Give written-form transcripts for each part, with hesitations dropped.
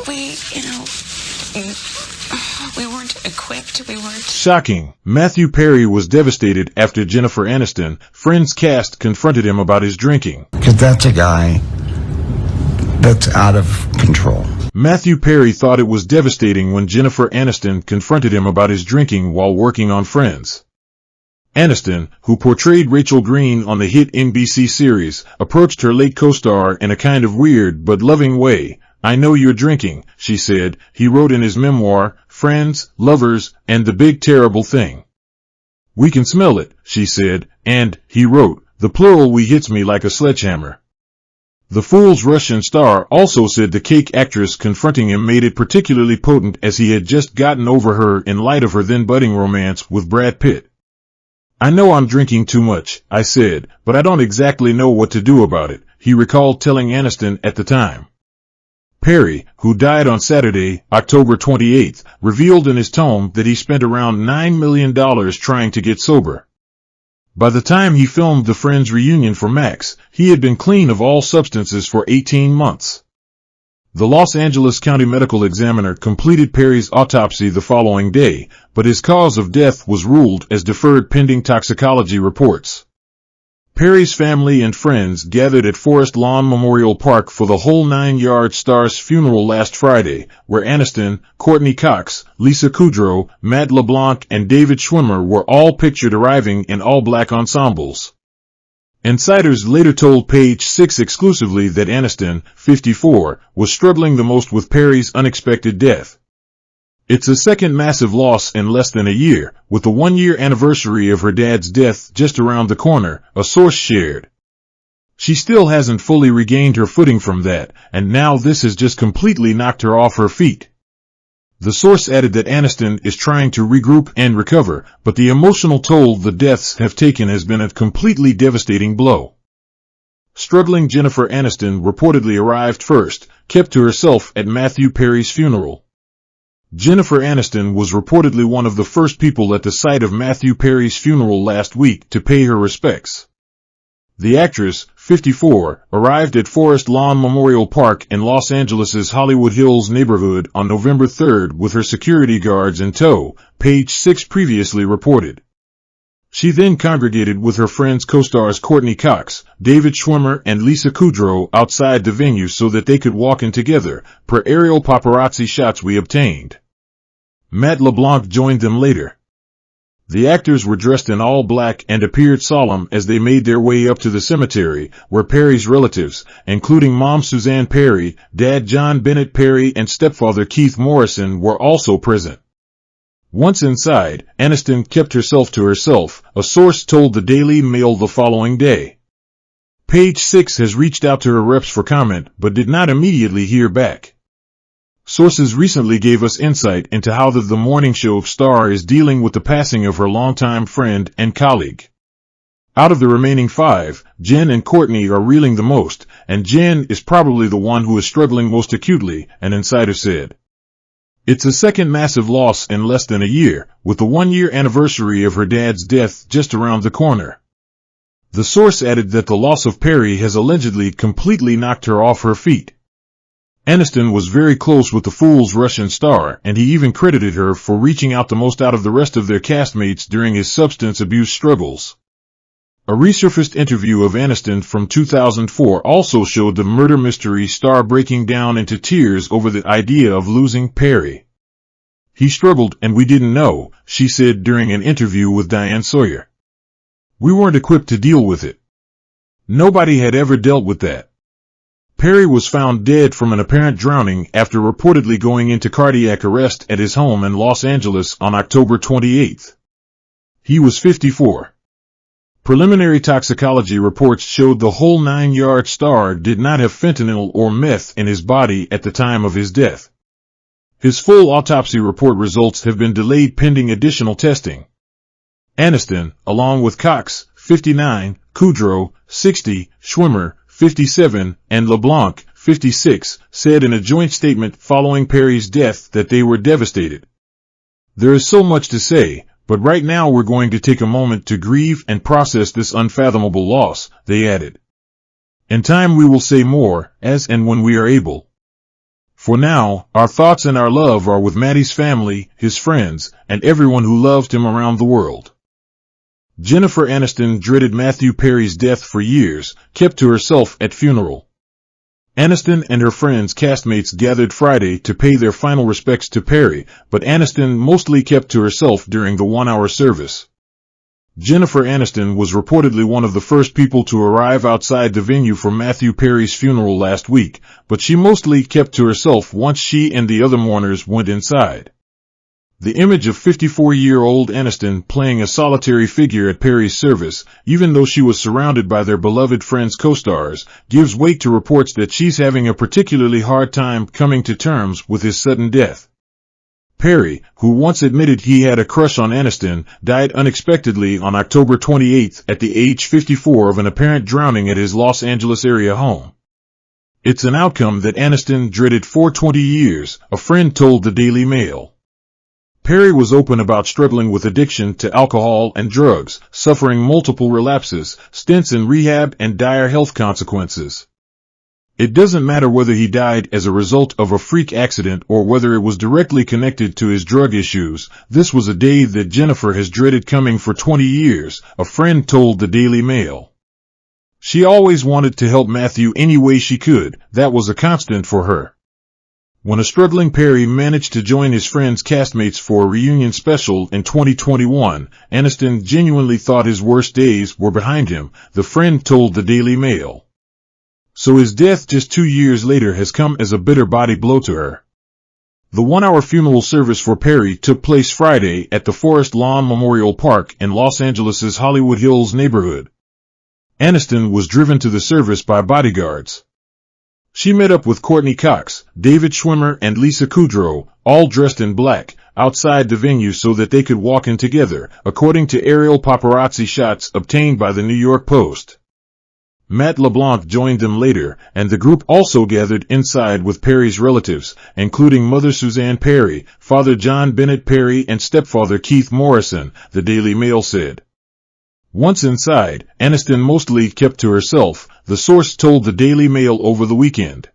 we weren't equipped. We weren't. Shocking. Matthew Perry was devastated after Jennifer Aniston, Friends cast, confronted him about his drinking. Because that's a guy that's out of control. Matthew Perry thought it was devastating when Jennifer Aniston confronted him about his drinking while working on Friends. Aniston, who portrayed Rachel Green on the hit NBC series, approached her late co-star in a kind of weird but loving way. "I know you're drinking," she said, he wrote in his memoir, Friends, Lovers, and the Big Terrible Thing. "We can smell it," she said, and, he wrote, "the plural we hits me like a sledgehammer." The Fool's Russian star also said the cake actress confronting him made it particularly potent as he had just gotten over her in light of her then budding romance with Brad Pitt. "I know I'm drinking too much," I said, "but I don't exactly know what to do about it," he recalled telling Aniston at the time. Perry, who died on Saturday, October 28th, revealed in his tome that he spent around $9 million trying to get sober. By the time he filmed the Friends reunion for Max, he had been clean of all substances for 18 months. The Los Angeles County Medical Examiner completed Perry's autopsy the following day, but his cause of death was ruled as deferred pending toxicology reports. Perry's family and friends gathered at Forest Lawn Memorial Park for the whole 9-yard star's funeral last Friday, where Aniston, Courtney Cox, Lisa Kudrow, Matt LeBlanc, and David Schwimmer were all pictured arriving in all-black ensembles. Insiders later told Page 6 exclusively that Aniston, 54, was struggling the most with Perry's unexpected death. "It's a second massive loss in less than a year, with the 1-year anniversary of her dad's death just around the corner," a source shared. "She still hasn't fully regained her footing from that, and now this has just completely knocked her off her feet." The source added that Aniston is trying to regroup and recover, but the emotional toll the deaths have taken has been a completely devastating blow. Struggling Jennifer Aniston reportedly arrived first, kept to herself at Matthew Perry's funeral. Jennifer Aniston was reportedly one of the first people at the site of Matthew Perry's funeral last week to pay her respects. The actress, 54, arrived at Forest Lawn Memorial Park in Los Angeles' Hollywood Hills neighborhood on November 3rd with her security guards in tow, Page 6 previously reported. She then congregated with her Friends co-stars Courtney Cox, David Schwimmer, and Lisa Kudrow outside the venue so that they could walk in together, per aerial paparazzi shots we obtained. Matt LeBlanc joined them later. The actors were dressed in all black and appeared solemn as they made their way up to the cemetery, where Perry's relatives, including Mom Suzanne Perry, Dad John Bennett Perry, and stepfather Keith Morrison, were also present. Once inside, Aniston kept herself to herself, a source told the Daily Mail the following day. Page 6 has reached out to her reps for comment, but did not immediately hear back. Sources recently gave us insight into how the morning show star is dealing with the passing of her longtime friend and colleague. Out of the remaining 5, Jen and Courtney are reeling the most, and Jen is probably the one who is struggling most acutely, an insider said. "It's a second massive loss in less than a year, with the 1-year anniversary of her dad's death just around the corner." The source added that the loss of Perry has allegedly completely knocked her off her feet. Aniston was very close with the Fool's Russian star, and he even credited her for reaching out the most out of the rest of their castmates during his substance abuse struggles. A resurfaced interview of Aniston from 2004 also showed the murder mystery star breaking down into tears over the idea of losing Perry. "He struggled and we didn't know," she said during an interview with Diane Sawyer. "We weren't equipped to deal with it. Nobody had ever dealt with that." Perry was found dead from an apparent drowning after reportedly going into cardiac arrest at his home in Los Angeles on October 28. He was 54. Preliminary toxicology reports showed the whole 9-yard star did not have fentanyl or meth in his body at the time of his death. His full autopsy report results have been delayed pending additional testing. Aniston, along with Cox, 59, Kudrow, 60, Schwimmer, 57, and LeBlanc, 56, said in a joint statement following Perry's death that they were devastated. "There is so much to say, but right now we're going to take a moment to grieve and process this unfathomable loss," they added. "In time we will say more, as and when we are able." For now, our thoughts and our love are with Maddie's family, his friends, and everyone who loved him around the world. Jennifer Aniston dreaded Matthew Perry's death for years, kept to herself at funeral. Aniston and her friends castmates gathered Friday to pay their final respects to Perry, but Aniston mostly kept to herself during the 1-hour service. Jennifer Aniston was reportedly one of the first people to arrive outside the venue for Matthew Perry's funeral last week, but she mostly kept to herself once she and the other mourners went inside. The image of 54-year-old Aniston playing a solitary figure at Perry's service, even though she was surrounded by their beloved Friends co-stars, gives weight to reports that she's having a particularly hard time coming to terms with his sudden death. Perry, who once admitted he had a crush on Aniston, died unexpectedly on October 28 at the age 54 of an apparent drowning at his Los Angeles area home. It's an outcome that Aniston dreaded for 20 years, a friend told the Daily Mail. Perry was open about struggling with addiction to alcohol and drugs, suffering multiple relapses, stints in rehab, and dire health consequences. It doesn't matter whether he died as a result of a freak accident or whether it was directly connected to his drug issues. This was a day that Jennifer has dreaded coming for 20 years, a friend told the Daily Mail. She always wanted to help Matthew any way she could. That was a constant for her. When a struggling Perry managed to join his friends' castmates for a reunion special in 2021, Aniston genuinely thought his worst days were behind him, the friend told the Daily Mail. So his death just 2 years later has come as a bitter body blow to her. The 1-hour funeral service for Perry took place Friday at the Forest Lawn Memorial Park in Los Angeles' Hollywood Hills neighborhood. Aniston was driven to the service by bodyguards. She met up with Courtney Cox, David Schwimmer, and Lisa Kudrow, all dressed in black, outside the venue so that they could walk in together, according to aerial paparazzi shots obtained by the New York Post. Matt LeBlanc joined them later, and the group also gathered inside with Perry's relatives, including Mother Suzanne Perry, Father John Bennett Perry, and stepfather Keith Morrison, the Daily Mail said. Once inside, Aniston mostly kept to herself, the source told the Daily Mail over the weekend.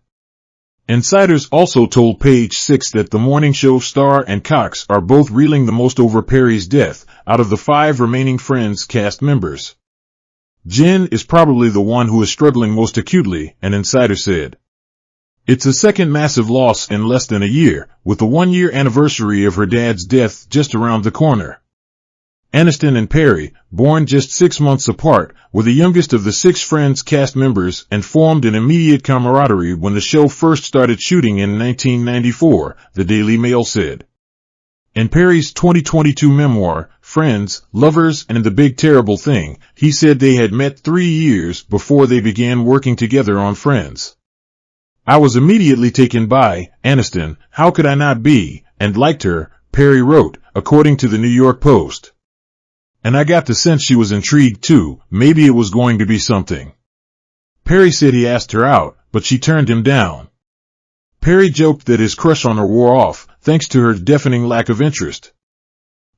Insiders also told Page 6 that the morning show star and Cox are both reeling the most over Perry's death, out of the 5 remaining Friends cast members. Jen is probably the one who is struggling most acutely, an insider said. It's a second massive loss in less than a year, with the 1-year anniversary of her dad's death just around the corner. Aniston and Perry, born just 6 months apart, were the youngest of the 6 Friends cast members and formed an immediate camaraderie when the show first started shooting in 1994, the Daily Mail said. In Perry's 2022 memoir, Friends, Lovers, and the Big Terrible Thing, he said they had met 3 years before they began working together on Friends. I was immediately taken by Aniston, how could I not be, and liked her, Perry wrote, according to the New York Post. And I got the sense she was intrigued too, maybe it was going to be something. Perry said he asked her out, but she turned him down. Perry joked that his crush on her wore off, thanks to her deafening lack of interest.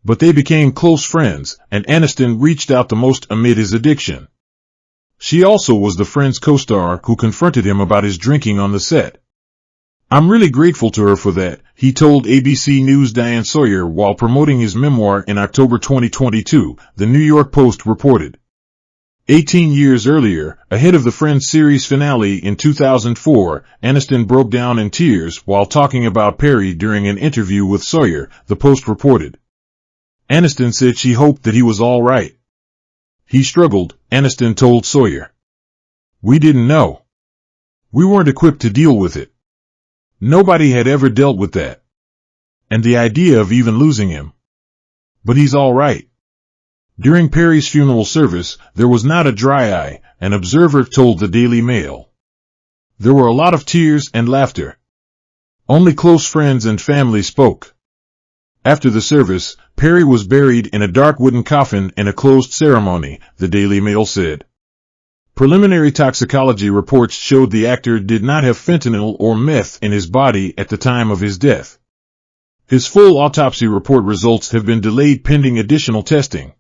But they became close friends, and Aniston reached out the most amid his addiction. She also was the Friends co-star who confronted him about his drinking on the set. I'm really grateful to her for that, he told ABC News' Diane Sawyer while promoting his memoir in October 2022, the New York Post reported. 18 years earlier, ahead of the Friends series finale in 2004, Aniston broke down in tears while talking about Perry during an interview with Sawyer, the Post reported. Aniston said she hoped that he was all right. He struggled, Aniston told Sawyer. We didn't know. We weren't equipped to deal with it. Nobody had ever dealt with that. And the idea of even losing him. But he's all right. During Perry's funeral service, there was not a dry eye, an observer told the Daily Mail. There were a lot of tears and laughter. Only close friends and family spoke. After the service, Perry was buried in a dark wooden coffin in a closed ceremony, the Daily Mail said. Preliminary toxicology reports showed the actor did not have fentanyl or meth in his body at the time of his death. His full autopsy report results have been delayed pending additional testing.